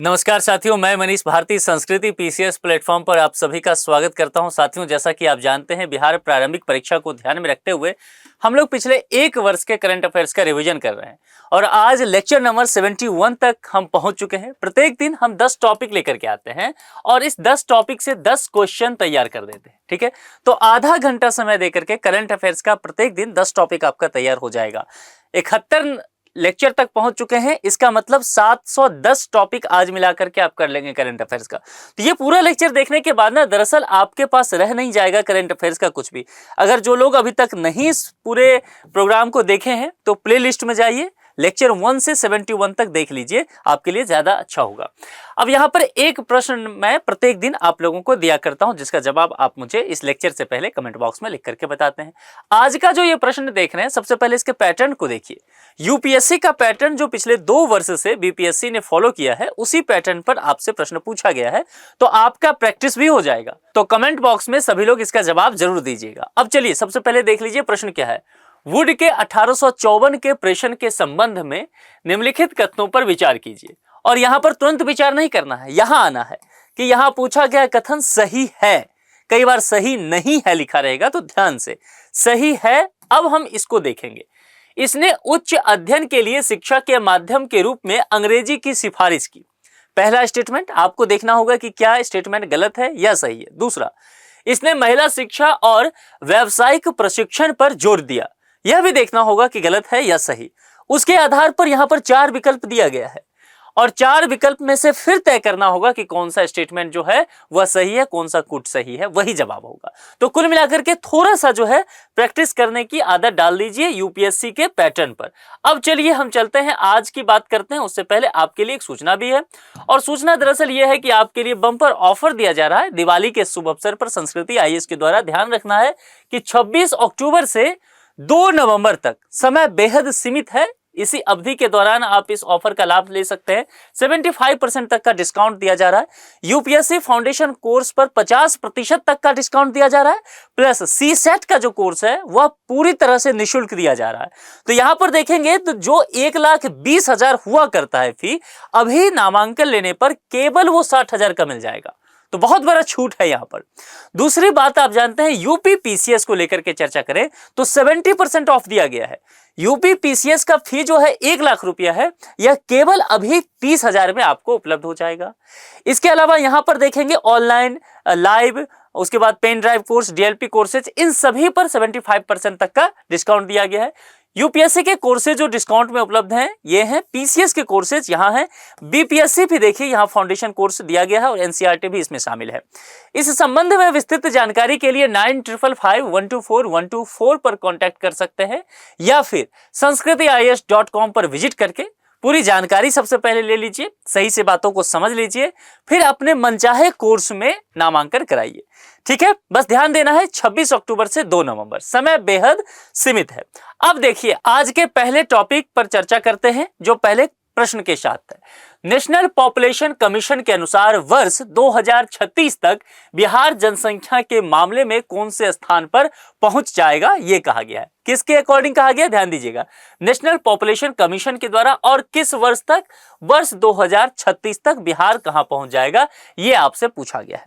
नमस्कार साथियों, मैं मनीष भारती संस्कृति पीसीएस प्लेटफॉर्म पर आप सभी का स्वागत करता हूं। साथियों, जैसा कि आप जानते हैं, बिहार प्रारंभिक परीक्षा को ध्यान में रखते हुए हम लोग पिछले एक वर्ष के करंट अफेयर्स का रिवीजन कर रहे हैं और आज लेक्चर नंबर 71 तक हम पहुंच चुके हैं। प्रत्येक दिन हम 10 टॉपिक लेकर के आते हैं और इस 10 टॉपिक से 10 क्वेश्चन तैयार कर देते हैं। ठीक है, तो आधा घंटा समय देकर के करंट अफेयर्स का प्रत्येक दिन 10 टॉपिक आपका तैयार हो जाएगा। 71 लेक्चर तक पहुंच चुके हैं, इसका मतलब 710 टॉपिक आज मिलाकर के आप कर लेंगे करंट अफेयर्स का। तो ये पूरा लेक्चर देखने के बाद ना दरअसल आपके पास रह नहीं जाएगा करंट अफेयर्स का कुछ भी। अगर जो लोग अभी तक नहीं इस पूरे प्रोग्राम को देखे हैं तो प्ले लिस्ट में जाइए, लेक्चर 1 से 71 तक देख लीजिए, आपके लिए ज्यादा अच्छा होगा। अब यहाँ पर एक प्रश्न मैं प्रत्येक दिन आप लोगों को दिया करता हूं, जिसका जवाब आप मुझे इस लेक्चर से पहले कमेंट बॉक्स में लिख करके बताते हैं। आज का जो ये प्रश्न देख रहे हैं, सबसे पहले इसके पैटर्न को देखिए। यूपीएससी का पैटर्न जो पिछले 2 वर्ष से बीपीएससी ने फॉलो किया है, उसी पैटर्न पर आपसे प्रश्न पूछा गया है, तो आपका प्रैक्टिस भी हो जाएगा। तो कमेंट बॉक्स में सभी लोग इसका जवाब जरूर दीजिएगा। अब चलिए सबसे पहले देख लीजिए प्रश्न क्या है। वुड के 1854 के प्रेषण के संबंध में निम्नलिखित कथनों पर विचार कीजिए। और यहां पर तुरंत विचार नहीं करना है, यहां आना है कि यहां पूछा गया कथन सही है। कई बार सही नहीं है लिखा रहेगा, तो ध्यान से सही है। अब हम इसको देखेंगे। इसने उच्च अध्ययन के लिए शिक्षा के माध्यम के रूप में अंग्रेजी की सिफारिश की। पहला स्टेटमेंट आपको देखना होगा कि क्या स्टेटमेंट गलत है या सही है। दूसरा, इसने महिला शिक्षा और व्यावसायिक प्रशिक्षण पर जोर दिया। यह भी देखना होगा कि गलत है या सही। उसके आधार पर यहां पर 4 विकल्प दिया गया है और 4 विकल्प में से फिर तय करना होगा कि कौन सा स्टेटमेंट जो है वह सही है, कौन सा कुछ सही है, वही जवाब होगा। तो कुल मिलाकर के थोड़ा सा जो है प्रैक्टिस करने की आदत डाल दीजिए यूपीएससी के पैटर्न पर। अब चलिए हम चलते हैं, आज की बात करते हैं। उससे पहले आपके लिए एक सूचना भी है, और सूचना दरअसल यह है कि आपके लिए बम्पर ऑफर दिया जा रहा है दिवाली के शुभ अवसर पर। संस्कृति आईएएस के द्वारा ध्यान रखना है कि 26 अक्टूबर से 2 नवंबर तक समय बेहद सीमित है। इसी अवधि के दौरान आप इस ऑफर का लाभ ले सकते हैं। 75% तक का डिस्काउंट दिया जा रहा है। यूपीएससी फाउंडेशन कोर्स पर 50% तक का डिस्काउंट दिया जा रहा है, प्लस सीसेट का जो कोर्स है वह पूरी तरह से निःशुल्क दिया जा रहा है। तो यहां पर देखेंगे तो जो 1,20,000 हुआ करता है फी, अभी नामांकन लेने पर केवल वो 60,000 का मिल जाएगा। तो बहुत बड़ा छूट है यहां पर। दूसरी बात आप जानते हैं, यूपी पीसीएस को लेकर के चर्चा करें तो 70% ऑफ दिया गया है। यूपी पीसीएस का फी जो है 1 लाख रुपया है, यह केवल अभी 30,000 में आपको उपलब्ध हो जाएगा। इसके अलावा यहां पर देखेंगे ऑनलाइन, लाइव, उसके बाद pen drive course, DLP courses, इन सभी पर 75% तक का डिस्काउंट दिया गया है। यूपीएससी के कोर्सेज जो डिस्काउंट में उपलब्ध हैं ये हैं, पीसीएस के कोर्सेज यहाँ हैं, बीपीएससी भी देखिए यहाँ फाउंडेशन कोर्स दिया गया है और एनसीईआरटी भी इसमें शामिल है। इस संबंध में विस्तृत जानकारी के लिए 9555124124 पर कांटेक्ट कर सकते हैं या फिर sanskritIAS.com पर विजिट करके पूरी जानकारी सबसे पहले ले लीजिए, सही से बातों को समझ लीजिए, फिर अपने मनचाहे कोर्स में नामांकन कराइए। ठीक है, बस ध्यान देना है 26 अक्टूबर से 2 नवंबर, समय बेहद सीमित है। अब देखिए आज के पहले टॉपिक पर चर्चा करते हैं, जो पहले प्रश्न के साथ है। नेशनल पॉपुलेशन कमीशन के अनुसार वर्ष 2036 तक बिहार जनसंख्या के मामले में कौन से स्थान पर पहुंच जाएगा, यह कहा गया है। किसके अकॉर्डिंग कहा गया, ध्यान दीजिएगा, नेशनल पॉपुलेशन कमीशन के द्वारा। और किस वर्ष तक, वर्ष 2036 तक बिहार कहां पहुंच जाएगा, यह आपसे पूछा गया है।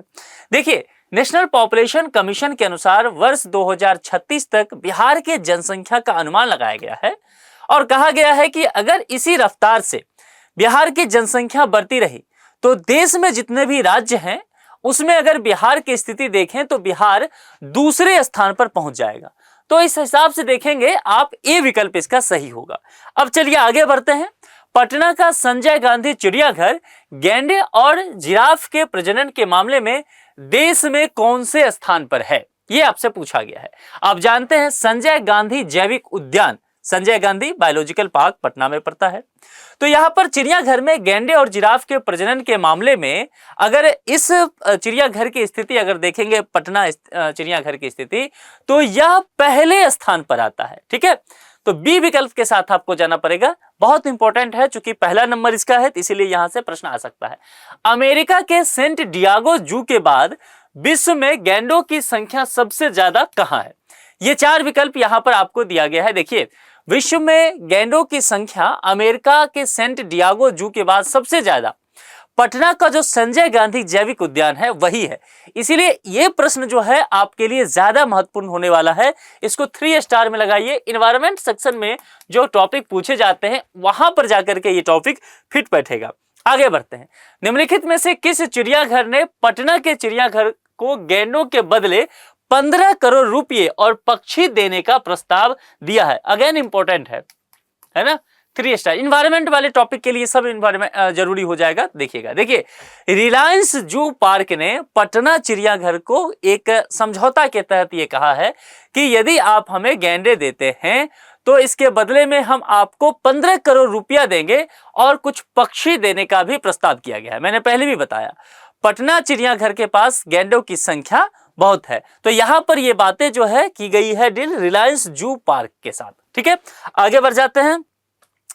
देखिए, नेशनल पॉपुलेशन कमीशन के अनुसार वर्ष 2036 तक बिहार के जनसंख्या का अनुमान लगाया गया है और कहा गया है कि अगर इसी रफ्तार से बिहार की जनसंख्या बढ़ती रही तो देश में जितने भी राज्य हैं उसमें अगर बिहार की स्थिति देखें तो बिहार दूसरे स्थान पर पहुंच जाएगा। तो इस हिसाब से देखेंगे आप, ए विकल्प इसका सही होगा। अब चलिए आगे बढ़ते हैं। पटना का संजय गांधी चिड़ियाघर गैंडे और जिराफ के प्रजनन के मामले में देश में कौन से स्थान पर है, यह आपसे पूछा गया है। आप जानते हैं संजय गांधी जैविक उद्यान, संजय गांधी बायोलॉजिकल पार्क पटना में पड़ता है। तो यहां पर चिड़ियाघर में गैंडे और जिराफ के प्रजनन के मामले में अगर इस चिड़ियाघर की स्थिति अगर देखेंगे, पटना चिड़ियाघर की स्थिति, तो यह पहले स्थान पर आता है। ठीक है, तो बी विकल्प के साथ आपको जाना पड़ेगा। बहुत इंपॉर्टेंट है, चूंकि पहला नंबर इसका है, इसीलिए यहां से प्रश्न आ सकता है। अमेरिका के सेंट डियागो जू के बाद विश्व में गैंडों की संख्या सबसे ज्यादा कहां है, ये 4 विकल्प यहां पर आपको दिया गया है। देखिए, विश्व में गैंडों की संख्या अमेरिका के सेंट डियागो जू के बाद सबसे ज्यादा पटना का जो संजय गांधी जैविक उद्यान है वही है। इसीलिए ये प्रश्न जो है आपके लिए ज्यादा महत्वपूर्ण होने वाला है, इसको 3 स्टार में लगाइए। इन्वायरमेंट सेक्शन में जो टॉपिक पूछे जाते हैं वहां पर जाकर के ये टॉपिक फिट बैठेगा। आगे बढ़ते हैं। निम्नलिखित में से किस चिड़ियाघर ने पटना के चिड़ियाघर को गैंडों के बदले 15 करोड़ रुपए और पक्षी देने का प्रस्ताव दिया है? अगेन इंपॉर्टेंट है ना। 3 स्टार। इन्वायरमेंट वाले टॉपिक के लिए सब इन्वायरमेंट जरूरी हो जाएगा। देखिएगा, देखिए रिलायंस जू पार्क ने पटना चिड़ियाघर को एक समझौता के तहत ये कहा है कि यदि आप हमें गैंडे देते हैं तो इसके बदले में हम आपको 15 करोड़ रुपया देंगे और कुछ पक्षी देने का भी प्रस्ताव किया गया है। मैंने पहले भी बताया पटना चिड़ियाघर के पास गैंडों की संख्या बहुत है, तो यहां पर ये बातें जो है की गई है डील रिलायंस जू पार्क के साथ। ठीक है, आगे बढ़ जाते हैं।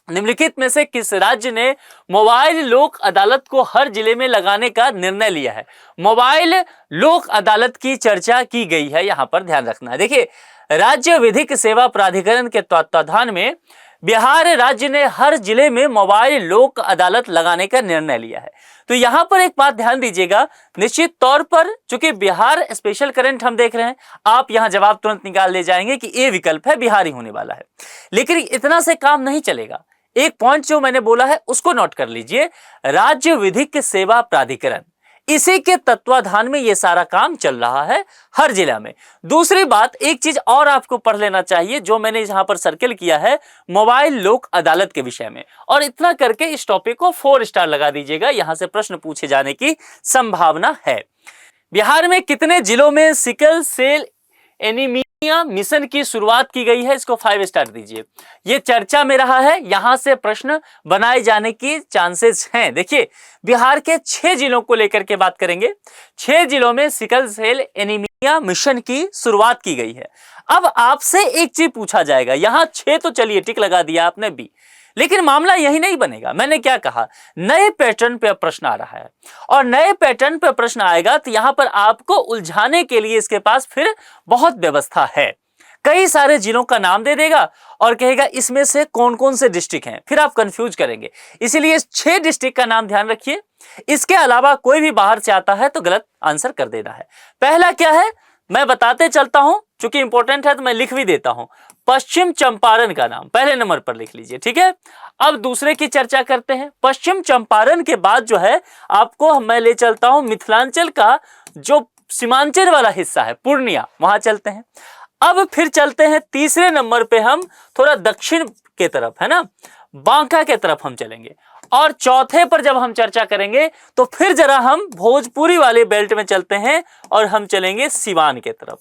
निम्नलिखित में से किस राज्य ने मोबाइल लोक अदालत को हर जिले में लगाने का निर्णय लिया है? मोबाइल लोक अदालत की चर्चा की गई है, यहां पर ध्यान रखना है। देखिए, राज्य विधिक सेवा प्राधिकरण के तत्वाधान में बिहार राज्य ने हर जिले में मोबाइल लोक अदालत लगाने का निर्णय लिया है। तो यहां पर एक बात ध्यान दीजिएगा, निश्चित तौर पर चूंकि बिहार स्पेशल करंट हम देख रहे हैं, आप यहां जवाब तुरंत निकाल ले जाएंगे कि ए विकल्प है, बिहार ही होने वाला है। लेकिन इतना से काम नहीं चलेगा। एक पॉइंट जो मैंने बोला है उसको नोट कर लीजिए, राज्य विधिक सेवा प्राधिकरण, इसी के तत्वाधान में ये सारा काम चल रहा है हर जिला में। दूसरी बात, एक चीज और आपको पढ़ लेना चाहिए जो मैंने यहां पर सर्किल किया है मोबाइल लोक अदालत के विषय में, और इतना करके इस टॉपिक को 4 स्टार लगा दीजिएगा, यहां से प्रश्न पूछे जाने की संभावना है। बिहार में कितने जिलों में सिकल सेल एनीमिया मिशन की शुरुआत की गई है? इसको 5 स्टार दीजिए। ये चर्चा में रहा है, यहां से प्रश्न बनाए जाने की चांसेस हैं। देखिए, बिहार के 6 जिलों को लेकर के बात करेंगे। 6 जिलों में सिकल सेल एनीमिया मिशन की शुरुआत की गई है। अब आपसे एक चीज पूछा जाएगा, यहां 6 तो चलिए टिक लगा दिया आपने बी, लेकिन मामला यही नहीं बनेगा। मैंने क्या कहा, नए पैटर्न पे प्रश्न आ रहा है, और नए पैटर्न पे प्रश्न आएगा तो यहां पर आपको उलझाने के लिए इसके पास फिर बहुत व्यवस्था है। कई सारे जिलों का नाम दे देगा और कहेगा इसमें से कौन कौन से डिस्ट्रिक्ट हैं, फिर आप कंफ्यूज करेंगे। इसीलिए 6 डिस्ट्रिक्ट का नाम ध्यान रखिए। इसके अलावा कोई भी बाहर से आता है तो गलत आंसर कर देना है। पहला क्या है मैं बताते चलता हूं, चूंकि इंपॉर्टेंट है तो मैं लिख भी देता हूं। पश्चिम चंपारण का नाम पहले नंबर पर लिख लीजिए, ठीक है। अब दूसरे की चर्चा करते हैं। पश्चिम चंपारण के बाद जो है आपको मैं ले चलता हूं मिथिलांचल का जो सीमांचल वाला हिस्सा है पूर्णिया, वहां चलते हैं। अब फिर चलते हैं तीसरे नंबर पे हम थोड़ा दक्षिण के तरफ, है ना, बांका के तरफ हम चलेंगे। और चौथे पर जब हम चर्चा करेंगे तो फिर जरा हम भोजपुरी वाले बेल्ट में चलते हैं और हम चलेंगे सिवान के तरफ।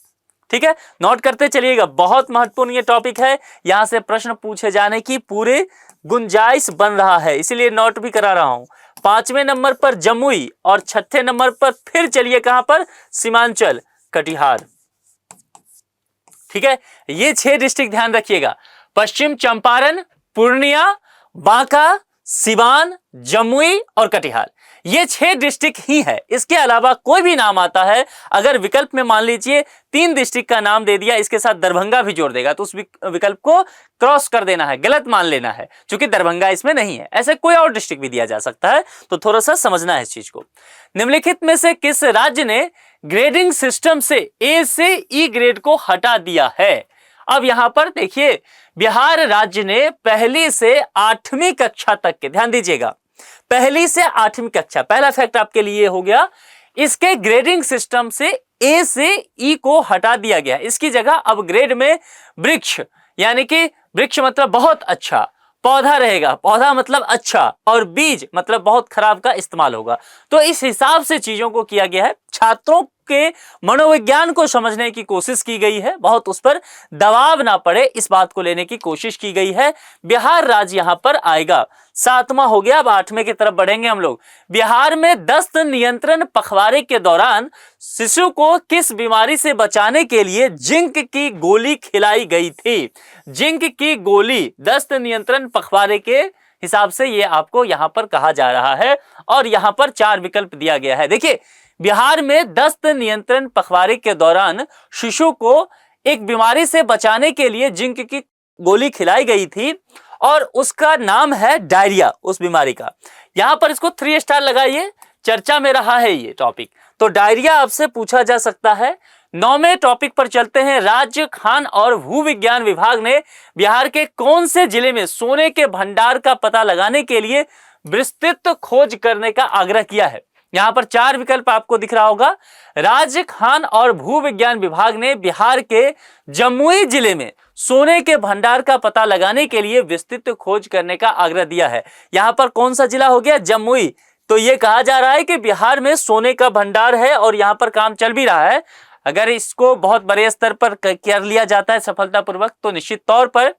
ठीक है, नोट करते चलिएगा, बहुत महत्वपूर्ण ये टॉपिक है, यहां से प्रश्न पूछे जाने की पूरे गुंजाइश बन रहा है, इसीलिए नोट भी करा रहा हूं। 5वें नंबर पर जमुई और 6ठे नंबर पर फिर चलिए कहां पर, सीमांचल, कटिहार। ठीक है, ये 6 डिस्ट्रिक्ट ध्यान रखिएगा, पश्चिम चंपारण, पूर्णिया, बांका, सिवान, जमुई और कटिहार, ये 6 डिस्ट्रिक्ट ही है। इसके अलावा कोई भी नाम आता है, अगर विकल्प में मान लीजिए 3 डिस्ट्रिक्ट का नाम दे दिया, इसके साथ दरभंगा भी जोड़ देगा, तो उस विकल्प को क्रॉस कर देना है, गलत मान लेना है, क्योंकि दरभंगा इसमें नहीं है। ऐसे कोई और डिस्ट्रिक्ट भी दिया जा सकता है, तो थोड़ा सा समझना है इस चीज को। निम्नलिखित में से किस राज्य ने ग्रेडिंग सिस्टम से ए से ई ग्रेड को हटा दिया है? अब यहां पर देखिए, बिहार राज्य ने 1ली से 8वीं कक्षा तक के, ध्यान दीजिएगा, 1ली से 8वीं कक्षा, पहला फैक्ट आपके लिए हो गया, इसके ग्रेडिंग सिस्टम से ए से ई को हटा दिया गया। इसकी जगह अब ग्रेड में वृक्ष, यानी कि वृक्ष मतलब बहुत अच्छा, पौधा रहेगा, पौधा मतलब अच्छा, और बीज मतलब बहुत खराब का इस्तेमाल होगा। तो इस हिसाब से चीजों को किया गया है, छात्रों के मनोविज्ञान को समझने की कोशिश की गई है, बहुत उस पर दबाव ना पड़े इस बात को लेने की कोशिश की गई है। बिहार राज्य यहां पर आएगा। 7वां हो गया, अब 8वें की तरफ बढ़ेंगे हम लोग। बिहार में दस्त नियंत्रण पखवाड़े के दौरान शिशु को किस बीमारी से बचाने के लिए जिंक की गोली खिलाई गई थी? जिंक की गोली दस्त नियंत्रण पखवाड़े के हिसाब से ये आपको यहां पर कहा जा रहा है, और यहां पर 4 विकल्प दिया गया है। देखिए, बिहार में दस्त नियंत्रण पखवाड़े के दौरान शिशु को एक बीमारी से बचाने के लिए जिंक की गोली खिलाई गई थी, और उसका नाम है डायरिया, उस बीमारी का। यहां पर इसको 3 स्टार लगाइए, चर्चा में रहा है ये टॉपिक। तो डायरिया आपसे पूछा जा सकता है। 9वें टॉपिक पर चलते हैं। राज्य खान और भू विज्ञान विभाग ने बिहार के कौन से जिले में सोने के भंडार का पता लगाने के लिए विस्तृत खोज करने का आग्रह किया है? यहां पर 4 विकल्प आपको दिख रहा होगा। राज्य खान और भू विज्ञान विभाग ने बिहार के जमुई जिले में सोने के भंडार का पता लगाने के लिए विस्तृत खोज करने का आग्रह दिया है। यहां पर कौन सा जिला हो गया? जमुई। तो यह कहा जा रहा है कि बिहार में सोने का भंडार है और यहां पर काम चल भी रहा है। अगर इसको बहुत बड़े स्तर पर कर लिया जाता है सफलतापूर्वक तो निश्चित तौर पर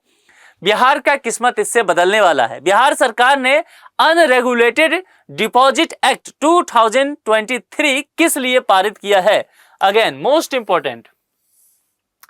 बिहार का किस्मत इससे बदलने वाला है। बिहार सरकार ने अनरेगुलेटेड डिपॉजिट एक्ट 2023 किस लिए पारित किया है? अगेन मोस्ट इंपॉर्टेंट,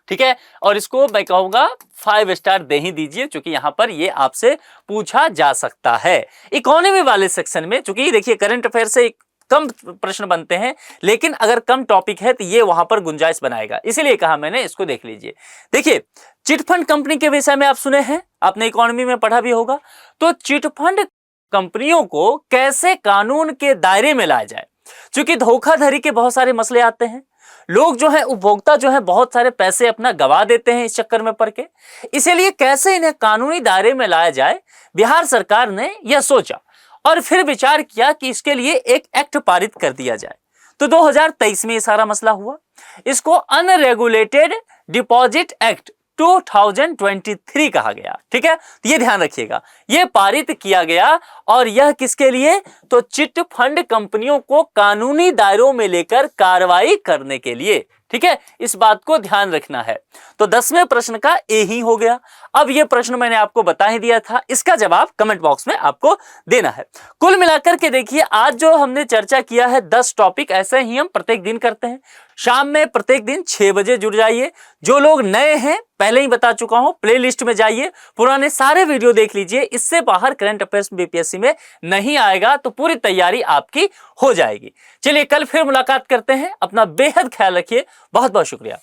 ठीक है, और इसको मैं कहूंगा 5 स्टार दे ही दीजिए, क्योंकि यहां पर ये आपसे पूछा जा सकता है। इकोनॉमी वाले सेक्शन में, चूंकि देखिए करंट अफेयर से कम प्रश्न बनते हैं, लेकिन अगर कम टॉपिक है तो ये वहां पर गुंजाइश बनाएगा, इसीलिए कहा मैंने इसको देख लीजिए। देखिए चिटफंड कंपनी के विषय में आप सुने हैं, आपने इकोनॉमी में पढ़ा भी होगा। तो चिटफंड कंपनियों को कैसे कानून के दायरे में लाया जाए? क्योंकि धोखाधड़ी के बहुत सारे मसले आते हैं, लोग जो है उपभोक्ता जो है बहुत सारे पैसे अपना गवा देते हैं इस चक्कर में पड़ के। इसीलिए कैसे इन्हें कानूनी दायरे में लाया जाए, बिहार सरकार ने यह सोचा और फिर विचार किया कि इसके लिए एक एक्ट पारित कर दिया जाए। तो 2023 में ये सारा मसला हुआ। इसको अनरेगुलेटेड डिपॉजिट एक्ट 2023 कहा गया, ठीक है। तो ये ध्यान रखिएगा, ये पारित किया गया और यह किसके लिए? तो चिट फंड कंपनियों को कानूनी दायरों में लेकर कार्रवाई करने के लिए, ठीक है। इस बात को ध्यान रखना है। तो 10वें प्रश्न का ए ही हो गया। अब ये प्रश्न मैंने आपको बता ही दिया था, इसका जवाब कमेंट बॉक्स में आपको देना है। कुल मिलाकर के देखिए आज जो हमने चर्चा किया है 10 टॉपिक, ऐसे ही हम प्रत्येक दिन करते हैं। शाम में प्रत्येक दिन 6 बजे जुड़ जाइए। जो लोग नए हैं पहले ही बता चुका हूं, प्लेलिस्ट में जाइए, पुराने सारे वीडियो देख लीजिए। इससे बाहर करंट अफेयर्स बीपीएससी में नहीं आएगा, तो पूरी तैयारी आपकी हो जाएगी। चलिए कल फिर मुलाकात करते हैं। अपना बेहद ख्याल रखिए। बहुत बहुत शुक्रिया।